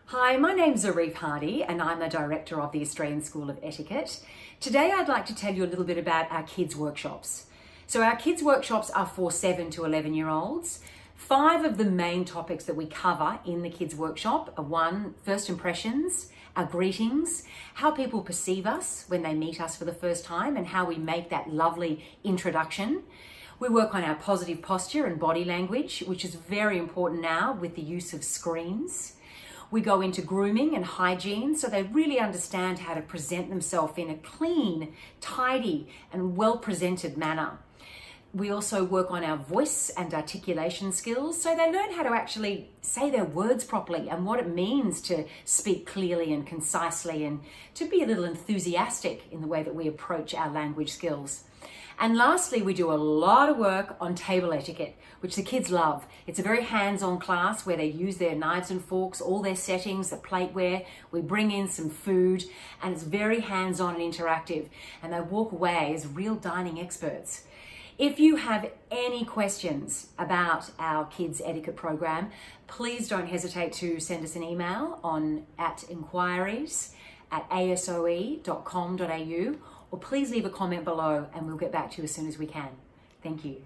Hi, my name's Zarif Hardy and I'm the Director of the Australian School of Etiquette. Today I'd like to tell you a little bit about our kids' workshops. So our kids' workshops are for 7 to 11-year-olds. 5 of the main topics that we cover in the kids' workshop are 1, first impressions, our greetings, how people perceive us when they meet us for the first time and how we make that lovely introduction. We work on our positive posture and body language, which is very important now with the use of screens. We go into grooming and hygiene so they really understand how to present themselves in a clean, tidy and well-presented manner. We also work on our voice and articulation skills so they learn how to actually say their words properly and what it means to speak clearly and concisely and to be a little enthusiastic in the way that we approach our language skills. And lastly, we do a lot of work on table etiquette, which the kids love. It's a very hands-on class where they use their knives and forks, all their settings, the plateware. We bring in some food and it's very hands-on and interactive. And they walk away as real dining experts. If you have any questions about our kids etiquette program, please don't hesitate to send us an email at inquiries@asoe.com.au or please leave a comment below and we'll get back to you as soon as we can. Thank you.